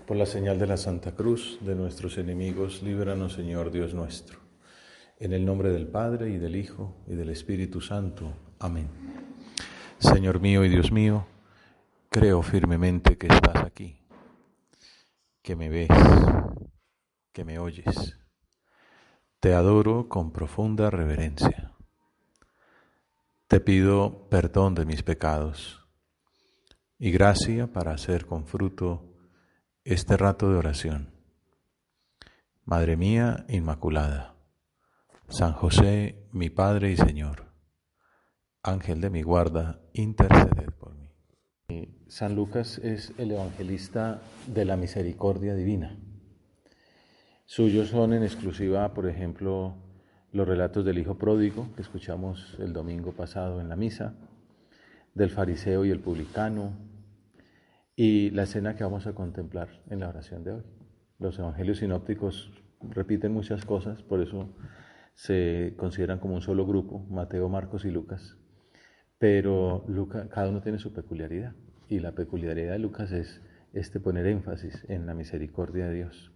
Por la señal de la Santa Cruz de nuestros enemigos, líbranos, Señor Dios nuestro. En el nombre del Padre, y del Hijo, y del Espíritu Santo. Amén. Señor mío y Dios mío, creo firmemente que estás aquí, que me ves, que me oyes. Te adoro con profunda reverencia. Te pido perdón de mis pecados y gracia para hacer con fruto este rato de oración. Madre mía Inmaculada, San José, mi Padre y Señor, Ángel de mi guarda, interceded por mí. San Lucas es el evangelista de la misericordia divina. Suyos son en exclusiva, por ejemplo, los relatos del hijo pródigo, que escuchamos el domingo pasado en la misa, del fariseo y el publicano, y la escena que vamos a contemplar en la oración de hoy. Los evangelios sinópticos repiten muchas cosas, por eso se consideran como un solo grupo, Mateo, Marcos y Lucas, pero cada uno tiene su peculiaridad, y la peculiaridad de Lucas es poner énfasis en la misericordia de Dios.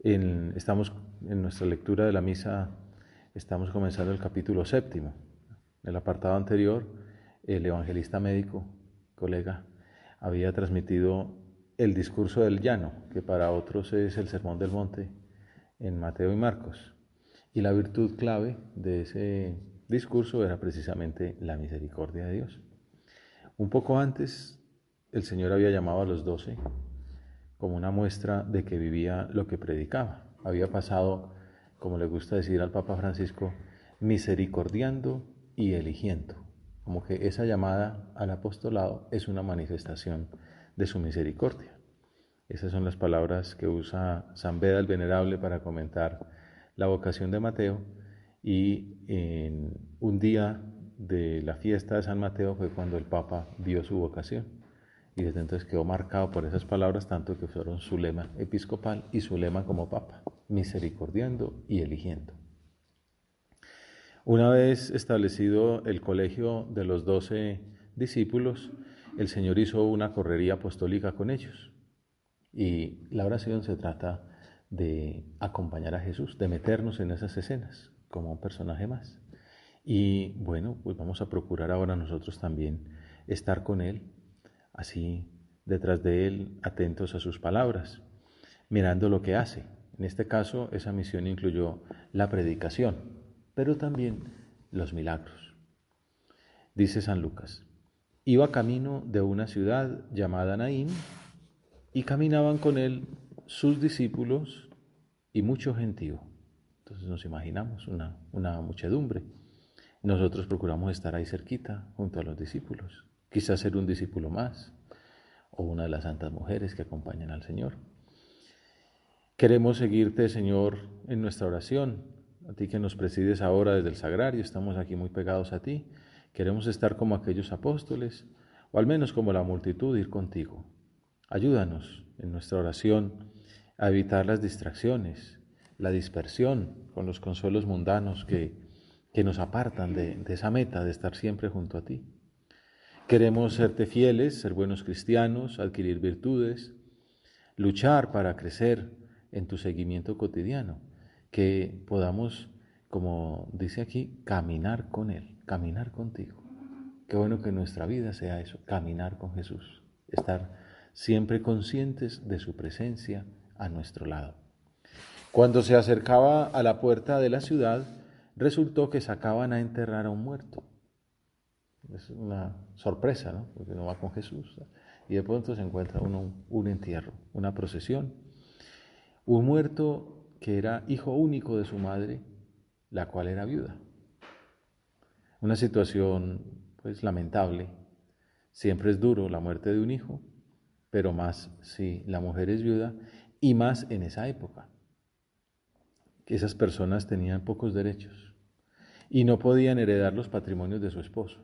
Estamos en nuestra lectura de la misa, estamos comenzando el capítulo 7. En el apartado anterior, el evangelista médico, colega, había transmitido el discurso del llano, que para otros es el sermón del monte, en Mateo y Marcos. Y la virtud clave de ese discurso era precisamente la misericordia de Dios. Un poco antes, el Señor había llamado a los 12 como una muestra de que vivía lo que predicaba. Había pasado, como le gusta decir al Papa Francisco, misericordiando y eligiendo. Como que esa llamada al apostolado es una manifestación de su misericordia. Esas son las palabras que usa San Beda el Venerable para comentar la vocación de Mateo, y en un día de la fiesta de San Mateo fue cuando el Papa dio su vocación, y desde entonces quedó marcado por esas palabras, tanto que fueron su lema episcopal y su lema como Papa: misericordiando y eligiendo. Una vez establecido el colegio de los 12 discípulos, el Señor hizo una correría apostólica con ellos. Y la oración se trata de acompañar a Jesús, de meternos en esas escenas como un personaje más. Y bueno, pues vamos a procurar ahora nosotros también estar con Él, así detrás de Él, atentos a sus palabras, mirando lo que hace. En este caso, esa misión incluyó la predicación, pero también los milagros. Dice San Lucas: iba camino de una ciudad llamada Naín, y caminaban con él sus discípulos y mucho gentío. Entonces nos imaginamos una muchedumbre. Nosotros procuramos estar ahí cerquita, junto a los discípulos. Quizás ser un discípulo más, o una de las santas mujeres que acompañan al Señor. Queremos seguirte, Señor, en nuestra oración. A ti que nos presides ahora desde el sagrario, estamos aquí muy pegados a ti. Queremos estar como aquellos apóstoles, o al menos como la multitud, ir contigo. Ayúdanos en nuestra oración a evitar las distracciones, la dispersión con los consuelos mundanos que nos apartan de esa meta de estar siempre junto a ti. Queremos serte fieles, ser buenos cristianos, adquirir virtudes, luchar para crecer en tu seguimiento cotidiano, que podamos, como dice aquí, caminar con Él, caminar contigo. Qué bueno que nuestra vida sea eso, caminar con Jesús, estar siempre conscientes de su presencia a nuestro lado. Cuando se acercaba a la puerta de la ciudad, resultó que sacaban a enterrar a un muerto. Es una sorpresa, ¿no? Porque uno va con Jesús, ¿no? Y de pronto se encuentra un entierro, una procesión. Un muerto que era hijo único de su madre, la cual era viuda. Una situación, pues, lamentable. Siempre es duro la muerte de un hijo, pero más si la mujer es viuda, y más en esa época, que esas personas tenían pocos derechos y no podían heredar los patrimonios de su esposo.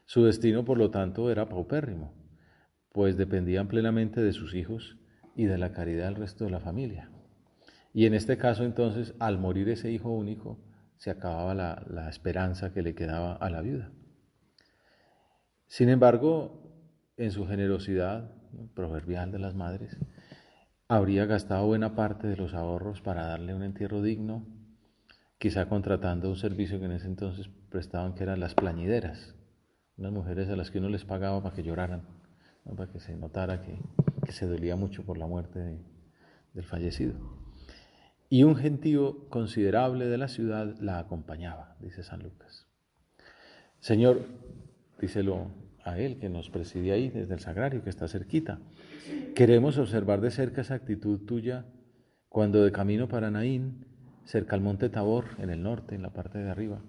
Su destino, por lo tanto, era paupérrimo, pues dependían plenamente de sus hijos y de la caridad del resto de la familia. Y en este caso, entonces, al morir ese hijo único, se acababa la esperanza que le quedaba a la viuda. Sin embargo, en su generosidad, ¿no?, proverbial de las madres, habría gastado buena parte de los ahorros para darle un entierro digno, quizá contratando un servicio que en ese entonces prestaban, que eran las plañideras, unas mujeres a las que uno les pagaba para que lloraran, ¿no?, para que se notara que se dolía mucho por la muerte del fallecido. Y un gentío considerable de la ciudad la acompañaba, dice San Lucas. Señor, díselo a él que nos preside ahí desde el sagrario, que está cerquita. Queremos observar de cerca esa actitud tuya cuando de camino para Naín, cerca al monte Tabor, en el norte, en la parte de arriba,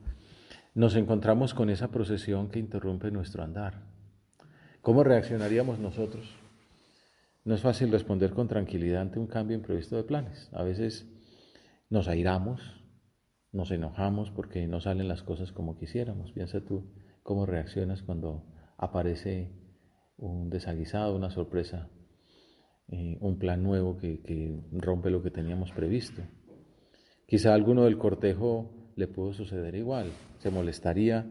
nos encontramos con esa procesión que interrumpe nuestro andar. ¿Cómo reaccionaríamos nosotros? No es fácil responder con tranquilidad ante un cambio imprevisto de planes. A veces nos airamos, nos enojamos porque no salen las cosas como quisiéramos. Piensa tú cómo reaccionas cuando aparece un desaguisado, una sorpresa, un plan nuevo que rompe lo que teníamos previsto. Quizá a alguno del cortejo le pudo suceder igual, se molestaría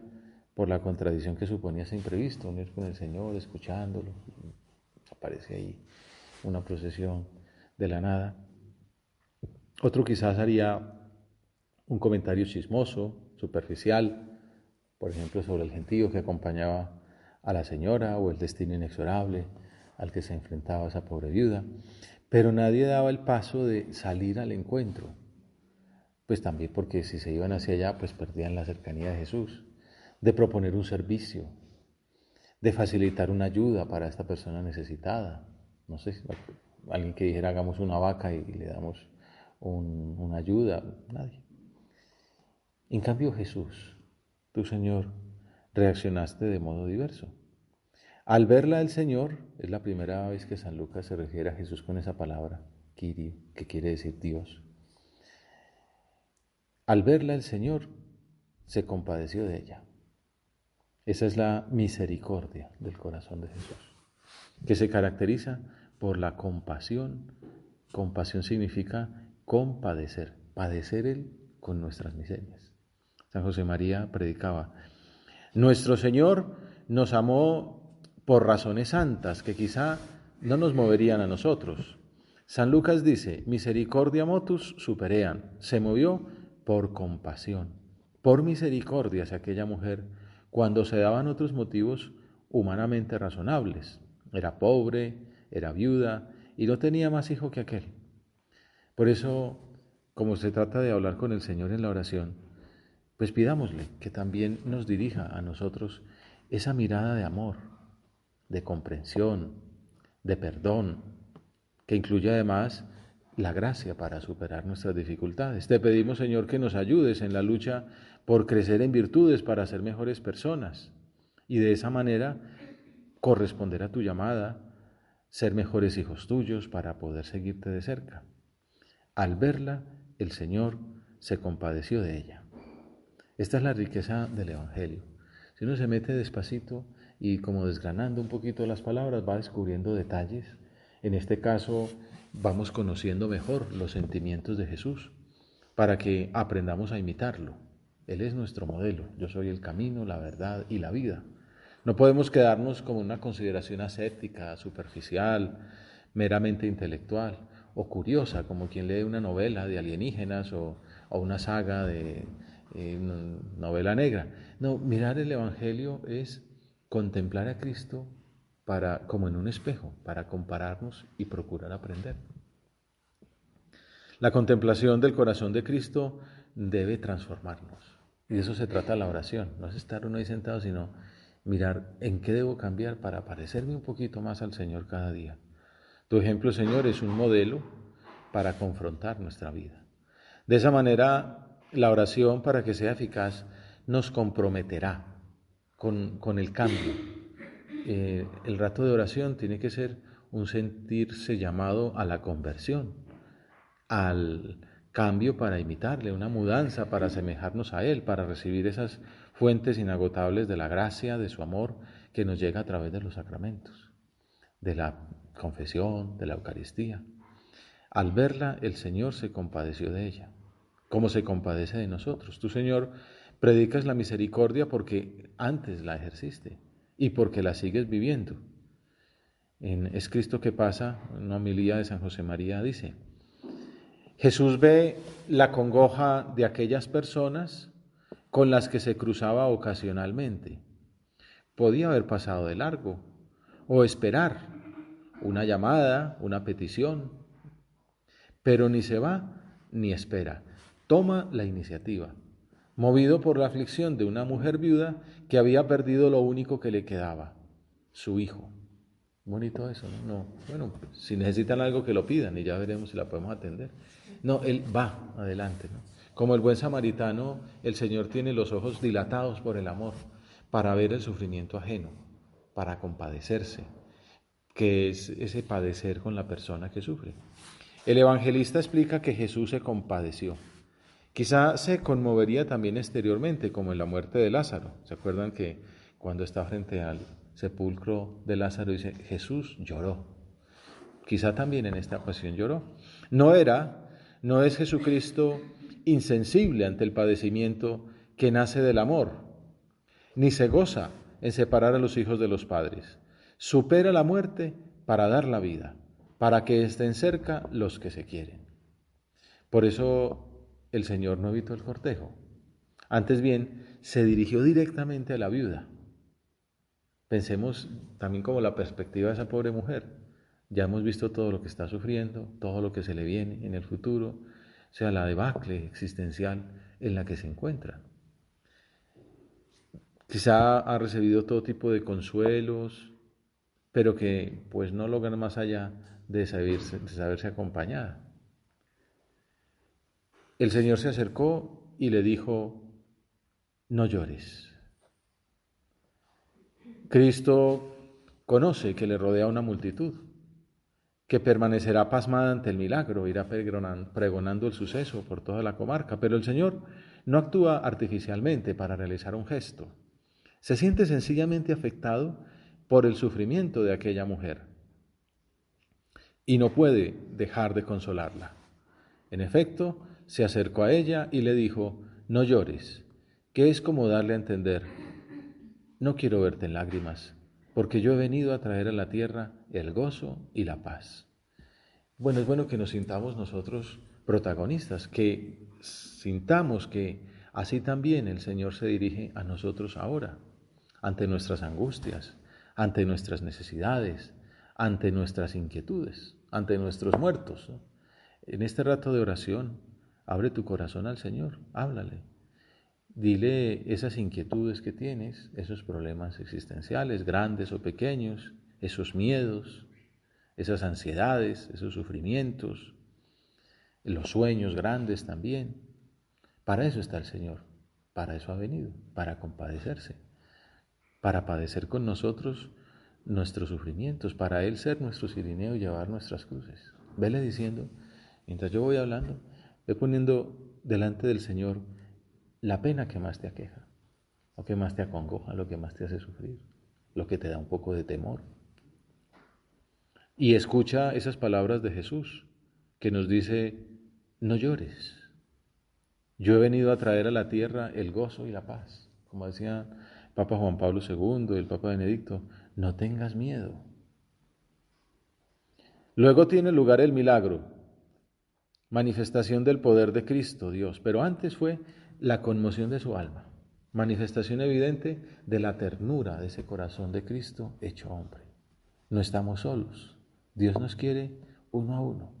por la contradicción que suponía ese imprevisto, unir con el Señor, escuchándolo, aparece ahí una procesión de la nada. Otro quizás haría un comentario chismoso, superficial, por ejemplo sobre el gentío que acompañaba a la señora o el destino inexorable al que se enfrentaba esa pobre viuda, pero nadie daba el paso de salir al encuentro, pues también porque si se iban hacia allá pues perdían la cercanía de Jesús, de proponer un servicio, de facilitar una ayuda para esta persona necesitada. No sé, alguien que dijera hagamos una vaca y le damos una ayuda, nadie. En cambio Jesús, tu Señor, reaccionaste de modo diverso. Al verla el Señor, es la primera vez que San Lucas se refiere a Jesús con esa palabra, Kyrie, que quiere decir Dios. Al verla el Señor, se compadeció de ella. Esa es la misericordia del corazón de Jesús, que se caracteriza por la compasión. Compasión significa compadecer, padecer Él con nuestras miserias. San José María predicaba, nuestro Señor nos amó por razones santas que quizá no nos moverían a nosotros. San Lucas dice, misericordia motus superean, se movió por compasión, por misericordia hacia aquella mujer, cuando se daban otros motivos humanamente razonables. Era pobre, era viuda y no tenía más hijo que aquel. Por eso, como se trata de hablar con el Señor en la oración, pues pidámosle que también nos dirija a nosotros esa mirada de amor, de comprensión, de perdón, que incluye además la gracia para superar nuestras dificultades. Te pedimos, Señor, que nos ayudes en la lucha por crecer en virtudes para ser mejores personas y de esa manera corresponder a tu llamada, ser mejores hijos tuyos para poder seguirte de cerca. Al verla, el Señor se compadeció de ella. Esta es la riqueza del Evangelio. Si uno se mete despacito y como desgranando un poquito las palabras, va descubriendo detalles. En este caso, vamos conociendo mejor los sentimientos de Jesús para que aprendamos a imitarlo. Él es nuestro modelo. Yo soy el camino, la verdad y la vida. No podemos quedarnos con una consideración ascética, superficial, meramente intelectual o curiosa, como quien lee una novela de alienígenas o una saga de novela negra. No, mirar el Evangelio es contemplar a Cristo como en un espejo, para compararnos y procurar aprender. La contemplación del corazón de Cristo debe transformarnos. Y de eso se trata la oración. No es estar uno ahí sentado, sino mirar en qué debo cambiar para parecerme un poquito más al Señor cada día. Tu ejemplo, Señor, es un modelo para confrontar nuestra vida. De esa manera, la oración, para que sea eficaz, nos comprometerá con el cambio. El rato de oración tiene que ser un sentirse llamado a la conversión, al cambio para imitarle, una mudanza para asemejarnos a Él, para recibir esas fuentes inagotables de la gracia, de su amor, que nos llega a través de los sacramentos, de la confesión, de la Eucaristía. Al verla, el Señor se compadeció de ella, como se compadece de nosotros. Tú, Señor, predicas la misericordia porque antes la ejerciste y porque la sigues viviendo. En Es Cristo que pasa, en una homilía de San José María, dice: Jesús ve la congoja de aquellas personas con las que se cruzaba ocasionalmente. Podía haber pasado de largo o esperar una llamada, una petición, pero ni se va ni espera. Toma la iniciativa, movido por la aflicción de una mujer viuda que había perdido lo único que le quedaba, su hijo. Bonito eso, ¿no? Bueno, si necesitan algo que lo pidan y ya veremos si la podemos atender. No, él va adelante, ¿no? Como el buen samaritano, el Señor tiene los ojos dilatados por el amor para ver el sufrimiento ajeno, para compadecerse, que es ese padecer con la persona que sufre. El evangelista explica que Jesús se compadeció. Quizá se conmovería también exteriormente, como en la muerte de Lázaro. ¿Se acuerdan que cuando está frente al sepulcro de Lázaro dice, Jesús lloró? Quizá también en esta ocasión lloró. No es Jesucristo insensible ante el padecimiento que nace del amor, ni se goza en separar a los hijos de los padres. Supera la muerte para dar la vida, para que estén cerca los que se quieren. Por eso el Señor no evitó el cortejo. Antes bien, se dirigió directamente a la viuda. Pensemos también como la perspectiva de esa pobre mujer. Ya hemos visto todo lo que está sufriendo, todo lo que se le viene en el futuro, o sea, la debacle existencial en la que se encuentra. Quizá ha recibido todo tipo de consuelos, pero que pues no logran más allá de saberse acompañada. El Señor se acercó y le dijo, no llores. Cristo conoce que le rodea una multitud, que permanecerá pasmada ante el milagro, irá pregonando el suceso por toda la comarca, pero el Señor no actúa artificialmente para realizar un gesto. Se siente sencillamente afectado por el sufrimiento de aquella mujer y no puede dejar de consolarla. En efecto, se acercó a ella y le dijo, no llores, que es como darle a entender, no quiero verte en lágrimas, porque yo he venido a traer a la tierra el gozo y la paz. Bueno, es bueno que nos sintamos nosotros protagonistas, que sintamos que así también el Señor se dirige a nosotros ahora, ante nuestras angustias, ante nuestras necesidades, ante nuestras inquietudes, ante nuestros muertos, ¿no? En este rato de oración, abre tu corazón al Señor, háblale. Dile esas inquietudes que tienes, esos problemas existenciales, grandes o pequeños, esos miedos, esas ansiedades, esos sufrimientos, los sueños grandes también. Para eso está el Señor, para eso ha venido, para compadecerse, para padecer con nosotros nuestros sufrimientos, para Él ser nuestro cirineo y llevar nuestras cruces. Vele diciendo, mientras yo voy hablando, ve poniendo delante del Señor la pena que más te aqueja, lo que más te acongoja, lo que más te hace sufrir, lo que te da un poco de temor. Y escucha esas palabras de Jesús, que nos dice, no llores. Yo he venido a traer a la tierra el gozo y la paz. Como decía el Papa Juan Pablo II y el Papa Benedicto, no tengas miedo. Luego tiene lugar el milagro, manifestación del poder de Cristo, Dios, pero antes fue la conmoción de su alma, manifestación evidente de la ternura de ese corazón de Cristo hecho hombre. No estamos solos, Dios nos quiere uno a uno.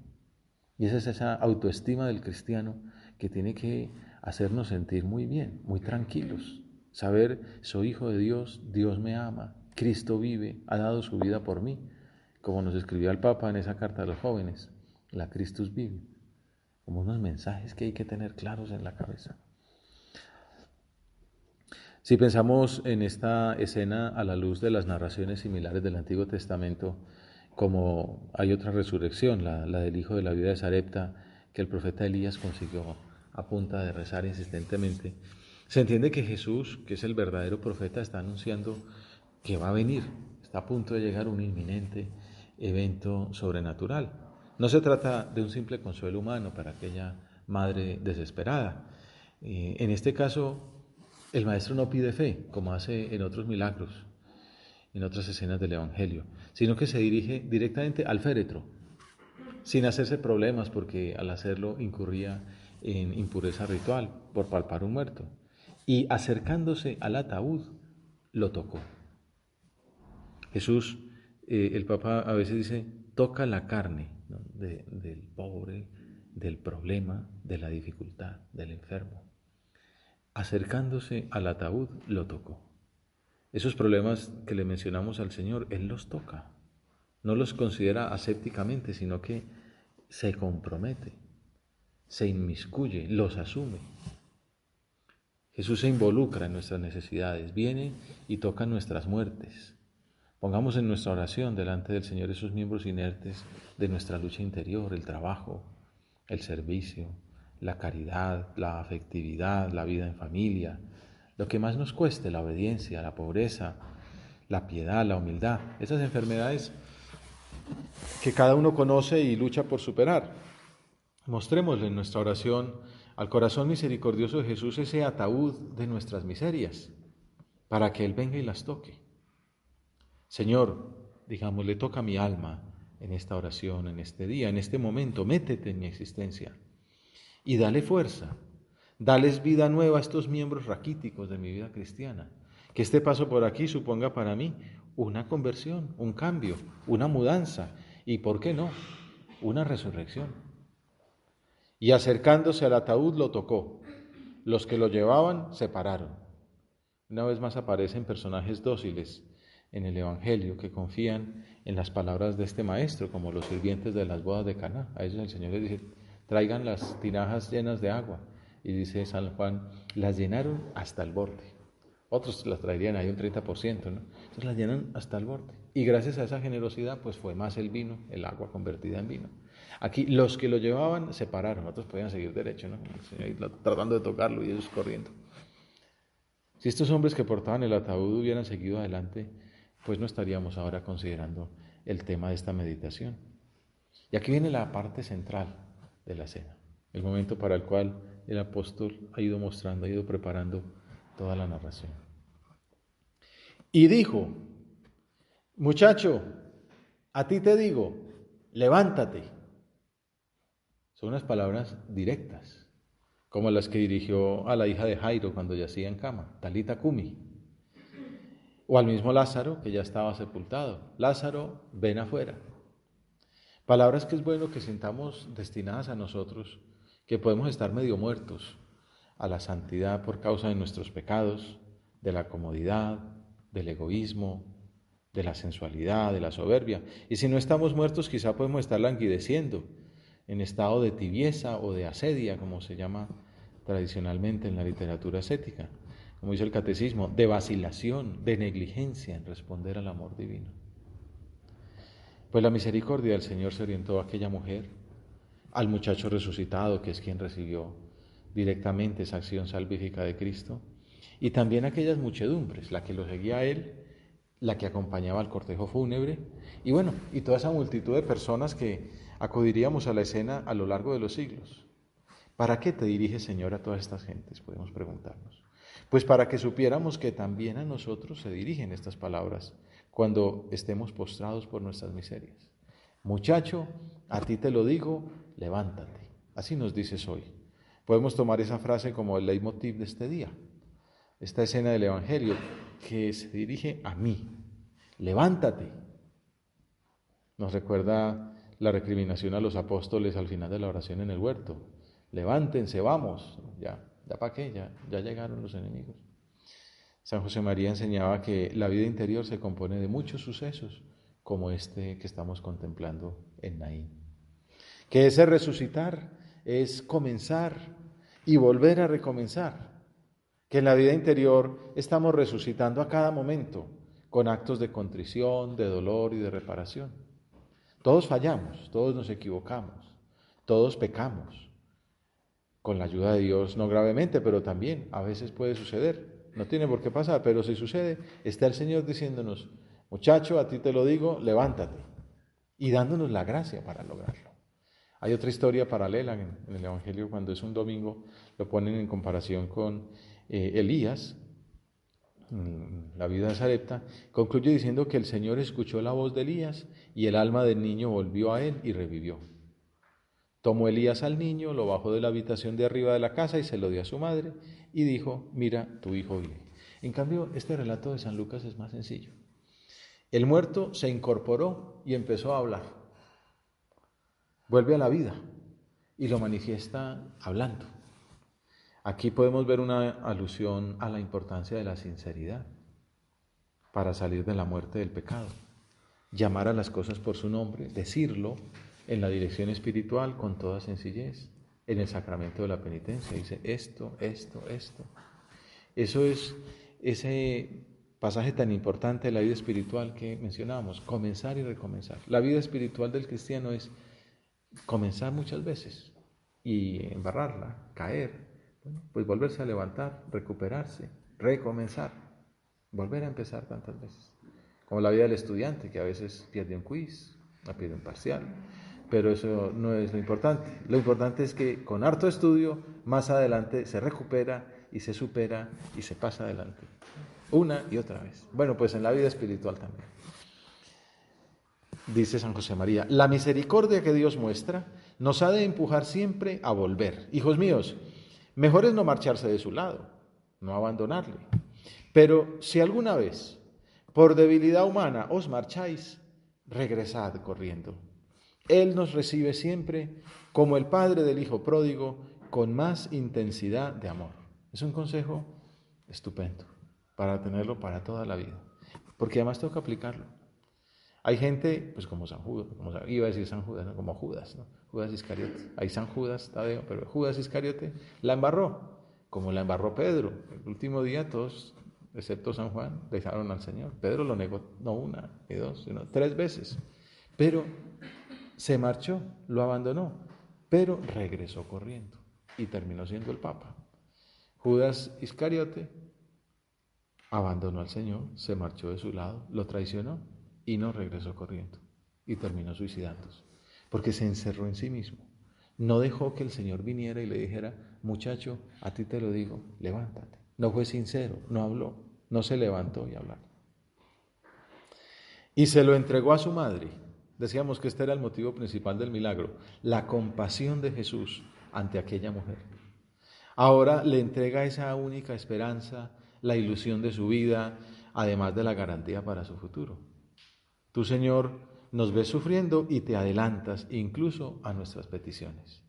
Y esa es esa autoestima del cristiano que tiene que hacernos sentir muy bien, muy tranquilos. Saber, soy hijo de Dios, Dios me ama, Cristo vive, ha dado su vida por mí. Como nos escribía el Papa en esa carta a los jóvenes, la Christus vive. Como unos mensajes que hay que tener claros en la cabeza. Si pensamos en esta escena a la luz de las narraciones similares del Antiguo Testamento, como hay otra resurrección, la del hijo de la viuda de Sarepta, que el profeta Elías consiguió a punta de rezar insistentemente, se entiende que Jesús, que es el verdadero profeta, está anunciando que va a venir, está a punto de llegar un inminente evento sobrenatural. No se trata de un simple consuelo humano para aquella madre desesperada. En este caso, el maestro no pide fe, como hace en otros milagros. en otras escenas del Evangelio, sino que se dirige directamente al féretro, sin hacerse problemas porque al hacerlo incurría en impureza ritual por palpar un muerto. Y acercándose al ataúd, lo tocó. Jesús, el Papa a veces dice, toca la carne, ¿no?, del pobre, del problema, de la dificultad, del enfermo. Acercándose al ataúd, lo tocó. Esos problemas que le mencionamos al Señor, Él los toca. No los considera asépticamente, sino que se compromete, se inmiscuye, los asume. Jesús se involucra en nuestras necesidades, viene y toca nuestras muertes. Pongamos en nuestra oración delante del Señor esos miembros inertes de nuestra lucha interior, el trabajo, el servicio, la caridad, la afectividad, la vida en familia, lo que más nos cueste, la obediencia, la pobreza, la piedad, la humildad, esas enfermedades que cada uno conoce y lucha por superar. Mostrémosle en nuestra oración al corazón misericordioso de Jesús ese ataúd de nuestras miserias, para que Él venga y las toque. Señor, digamos, le toca mi alma en esta oración, en este día, en este momento, métete en mi existencia y dale fuerza, dales vida nueva a estos miembros raquíticos de mi vida cristiana. Que este paso por aquí suponga para mí una conversión, un cambio, una mudanza y, ¿por qué no?, una resurrección. Y acercándose al ataúd lo tocó. Los que lo llevaban se pararon. Una vez más aparecen personajes dóciles en el Evangelio que confían en las palabras de este maestro, como los sirvientes de las bodas de Caná. A ellos el Señor les dice, traigan las tinajas llenas de agua. Y dice San Juan, las llenaron hasta el borde. Otros las traerían ahí un 30%, ¿no? Entonces las llenan hasta el borde. Y gracias a esa generosidad, pues fue más el vino, el agua convertida en vino. Aquí los que lo llevaban se pararon, otros podían seguir derecho, ¿no? Tratando de tocarlo y ellos corriendo. Si estos hombres que portaban el ataúd hubieran seguido adelante, pues no estaríamos ahora considerando el tema de esta meditación. Y aquí viene la parte central de la cena, el momento para el cual el apóstol ha ido mostrando, ha ido preparando toda la narración. Y dijo, muchacho, a ti te digo, levántate. Son unas palabras directas, como las que dirigió a la hija de Jairo cuando yacía en cama, Talita Cumi. O al mismo Lázaro, que ya estaba sepultado. Lázaro, ven afuera. Palabras que es bueno que sintamos destinadas a nosotros, que podemos estar medio muertos a la santidad por causa de nuestros pecados, de la comodidad, del egoísmo, de la sensualidad, de la soberbia. Y si no estamos muertos, quizá podemos estar languideciendo en estado de tibieza o de asedia, como se llama tradicionalmente en la literatura ascética, como dice el catecismo, de vacilación, de negligencia en responder al amor divino. Pues la misericordia del Señor se orientó a aquella mujer, al muchacho resucitado, que es quien recibió directamente esa acción salvífica de Cristo, y también a aquellas muchedumbres, la que lo seguía a él, la que acompañaba al cortejo fúnebre, y bueno, y toda esa multitud de personas que acudiríamos a la escena a lo largo de los siglos. ¿Para qué te diriges, Señor, a todas estas gentes? Podemos preguntarnos. Pues para que supiéramos que también a nosotros se dirigen estas palabras cuando estemos postrados por nuestras miserias. Muchacho, a ti te lo digo, levántate. Así nos dices hoy. Podemos tomar esa frase como el leitmotiv de este día, esta escena del Evangelio que se dirige a mí. Levántate. Nos recuerda la recriminación a los apóstoles al final de la oración en el huerto. Levántense, vamos. ¿Ya para qué? Ya llegaron los enemigos. San José María enseñaba que la vida interior se compone de muchos sucesos, como este que estamos contemplando en Naín. Que ese resucitar es comenzar y volver a recomenzar. Que en la vida interior estamos resucitando a cada momento, con actos de contrición, de dolor y de reparación. Todos fallamos, todos nos equivocamos, todos pecamos. Con la ayuda de Dios, no gravemente, pero también a veces puede suceder. No tiene por qué pasar, pero si sucede, está el Señor diciéndonos, muchacho, a ti te lo digo, levántate, y dándonos la gracia para lograrlo. Hay otra historia paralela en el Evangelio, cuando es un domingo, lo ponen en comparación con Elías, la vida de Sarepta, concluye diciendo que el Señor escuchó la voz de Elías y el alma del niño volvió a él y revivió. Tomó Elías al niño, lo bajó de la habitación de arriba de la casa y se lo dio a su madre y dijo, mira, tu hijo vive. En cambio, este relato de San Lucas es más sencillo. El muerto se incorporó y empezó a hablar. Vuelve a la vida y lo manifiesta hablando. Aquí podemos ver una alusión a la importancia de la sinceridad para salir de la muerte del pecado. Llamar a las cosas por su nombre, decirlo en la dirección espiritual con toda sencillez, en el sacramento de la penitencia. Dice esto. Eso es ese pasaje tan importante de la vida espiritual que mencionábamos, comenzar y recomenzar. La vida espiritual del cristiano es comenzar muchas veces y embarrarla, caer, pues volverse a levantar, recuperarse, recomenzar, volver a empezar tantas veces. Como la vida del estudiante, que a veces pierde un quiz, pierde un parcial, pero eso no es lo importante. Lo importante es que con harto estudio, más adelante se recupera y se supera y se pasa adelante, una y otra vez. Bueno, pues en la vida espiritual también. Dice San José María, la misericordia que Dios muestra nos ha de empujar siempre a volver. Hijos míos, mejor es no marcharse de su lado, no abandonarle. Pero si alguna vez, por debilidad humana, os marcháis, regresad corriendo. Él nos recibe siempre como el padre del hijo pródigo, con más intensidad de amor. Es un consejo estupendo para tenerlo para toda la vida, porque además toca aplicarlo. Hay gente, pues como San Judas, iba a decir San Judas, ¿no? Como Judas, ¿no? Judas Iscariote. Hay San Judas Tadeo, pero Judas Iscariote la embarró, como la embarró Pedro. El último día todos, excepto San Juan, dejaron al Señor. Pedro lo negó no una ni dos, sino 3 veces. Pero se marchó, lo abandonó, pero regresó corriendo y terminó siendo el Papa. Judas Iscariote abandonó al Señor, se marchó de su lado, lo traicionó y no regresó corriendo y terminó suicidándose, porque se encerró en sí mismo. No dejó que el Señor viniera y le dijera, muchacho, a ti te lo digo, levántate. No fue sincero, no habló, no se levantó y habló. Y se lo entregó a su madre. Decíamos que este era el motivo principal del milagro, la compasión de Jesús ante aquella mujer. Ahora le entrega esa única esperanza, la ilusión de su vida, además de la garantía para su futuro. Tú, Señor, nos ves sufriendo y te adelantas incluso a nuestras peticiones.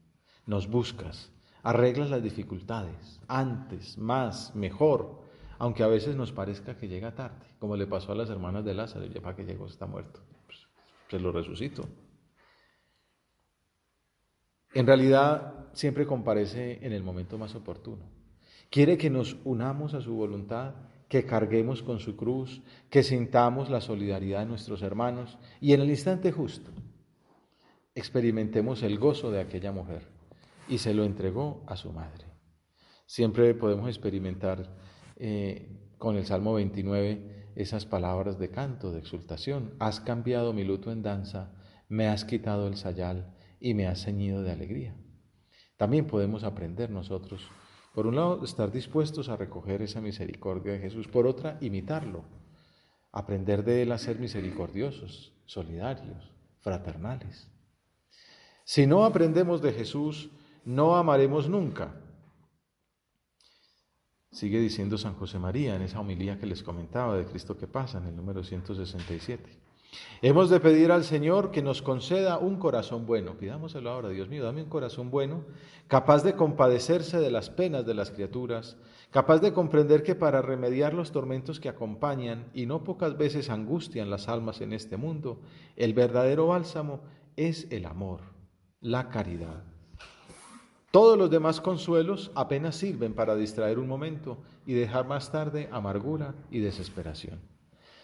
Nos buscas, arreglas las dificultades, antes, más, mejor, aunque a veces nos parezca que llega tarde, como le pasó a las hermanas de Lázaro, ya para que llegó está muerto, pues, se lo resucitó. En realidad siempre comparece en el momento más oportuno. Quiere que nos unamos a su voluntad, que carguemos con su cruz, que sintamos la solidaridad de nuestros hermanos y en el instante justo experimentemos el gozo de aquella mujer y se lo entregó a su madre. Siempre podemos experimentar con el Salmo 29 esas palabras de canto, de exultación. Has cambiado mi luto en danza, me has quitado el sayal y me has ceñido de alegría. También podemos aprender nosotros, por un lado, estar dispuestos a recoger esa misericordia de Jesús, por otra, imitarlo, aprender de Él a ser misericordiosos, solidarios, fraternales. Si no aprendemos de Jesús, no amaremos nunca. Sigue diciendo San José María en esa homilía que les comentaba de Cristo que pasa, en el número 167. Hemos de pedir al Señor que nos conceda un corazón bueno. Pidámoselo ahora, Dios mío, dame un corazón bueno, capaz de compadecerse de las penas de las criaturas, capaz de comprender que para remediar los tormentos que acompañan y no pocas veces angustian las almas en este mundo, el verdadero bálsamo es el amor, la caridad. Todos los demás consuelos apenas sirven para distraer un momento y dejar más tarde amargura y desesperación.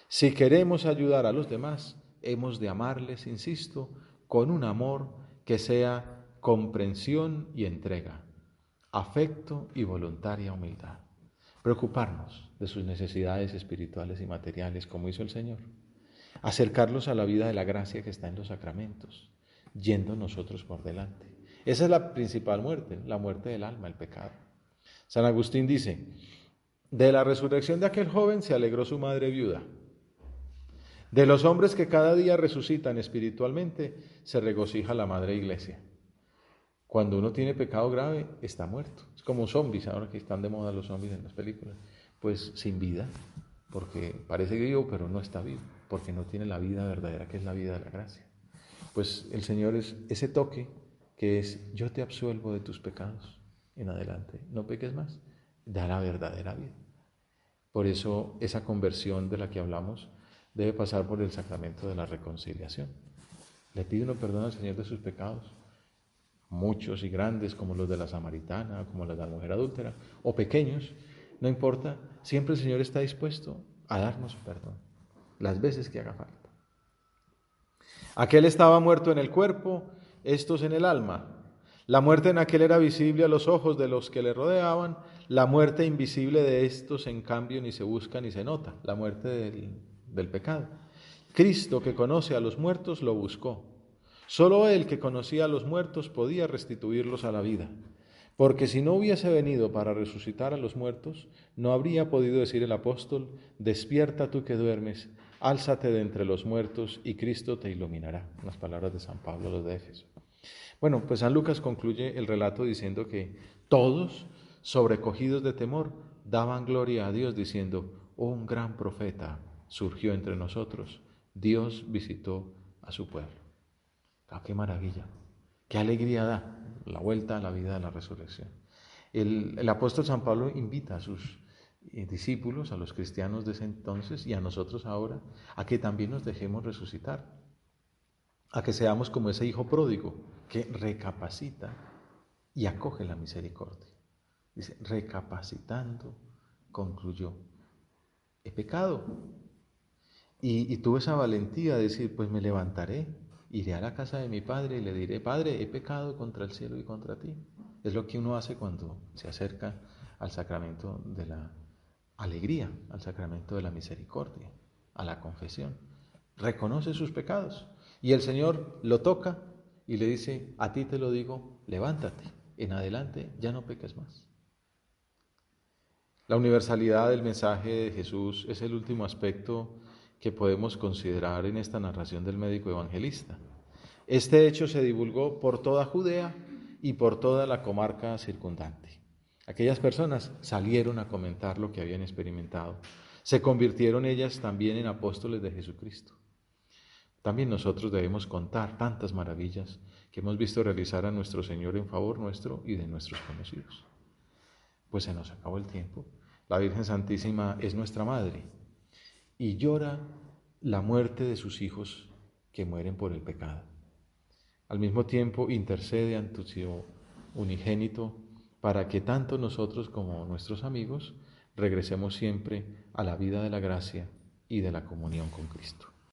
Si queremos ayudar a los demás, hemos de amarles, insisto, con un amor que sea comprensión y entrega, afecto y voluntaria humildad. Preocuparnos de sus necesidades espirituales y materiales, como hizo el Señor. Acercarlos a la vida de la gracia que está en los sacramentos, yendo nosotros por delante. Esa es la principal muerte, la muerte del alma, el pecado. San Agustín dice, De la resurrección de aquel joven se alegró su madre viuda. De los hombres que cada día resucitan espiritualmente, se regocija la Madre Iglesia. Cuando uno tiene pecado grave, está muerto. Es como zombies, ahora que están de moda los zombies en las películas. Pues sin vida, porque parece vivo, pero no está vivo, porque no tiene la vida verdadera, que es la vida de la gracia. Pues el Señor es ese toque que es: yo te absuelvo de tus pecados en adelante, no peques más, da la verdadera vida. Por eso esa conversión de la que hablamos debe pasar por el sacramento de la reconciliación. Le pide uno perdón al Señor de sus pecados, muchos y grandes, como los de la samaritana, como los de la mujer adúltera, o pequeños, no importa, siempre el Señor está dispuesto a darnos perdón, las veces que haga falta. Aquel estaba muerto en el cuerpo, estos en el alma. La muerte en aquel era visible a los ojos de los que le rodeaban, la muerte invisible de estos, en cambio, ni se busca ni se nota, la muerte del pecado. Cristo, que conoce a los muertos, lo buscó. Solo Él, que conocía a los muertos, podía restituirlos a la vida. Porque si no hubiese venido para resucitar a los muertos, no habría podido decir el apóstol: despierta tú que duermes, álzate de entre los muertos y Cristo te iluminará. Las palabras de San Pablo a los de Éfeso. Bueno, pues San Lucas concluye el relato diciendo que todos, sobrecogidos de temor, daban gloria a Dios diciendo: un gran profeta surgió entre nosotros, Dios visitó a su pueblo. ¡Ah, qué maravilla! ¡Qué alegría da la vuelta a la vida de la resurrección! El apóstol San Pablo invita a sus discípulos, a los cristianos de ese entonces y a nosotros ahora, a que también nos dejemos resucitar, a que seamos como ese hijo pródigo que recapacita y acoge la misericordia. Dice: recapacitando, concluyó: he pecado. Y tuve esa valentía de decir: pues me levantaré, iré a la casa de mi padre y le diré: Padre, he pecado contra el cielo y contra ti. Es lo que uno hace cuando se acerca al sacramento de la alegría, al sacramento de la misericordia, a la confesión. Reconoce sus pecados y el Señor lo toca y le dice: a ti te lo digo, levántate, en adelante ya no peques más. La universalidad del mensaje de Jesús es el último aspecto que podemos considerar en esta narración del médico evangelista. Este hecho se divulgó por toda Judea y por toda la comarca circundante. Aquellas personas salieron a comentar lo que habían experimentado. Se convirtieron ellas también en apóstoles de Jesucristo. También nosotros debemos contar tantas maravillas que hemos visto realizar a nuestro Señor en favor nuestro y de nuestros conocidos. Pues se nos acabó el tiempo. La Virgen Santísima es nuestra Madre y llora la muerte de sus hijos que mueren por el pecado. Al mismo tiempo intercede ante su unigénito para que tanto nosotros como nuestros amigos regresemos siempre a la vida de la gracia y de la comunión con Cristo.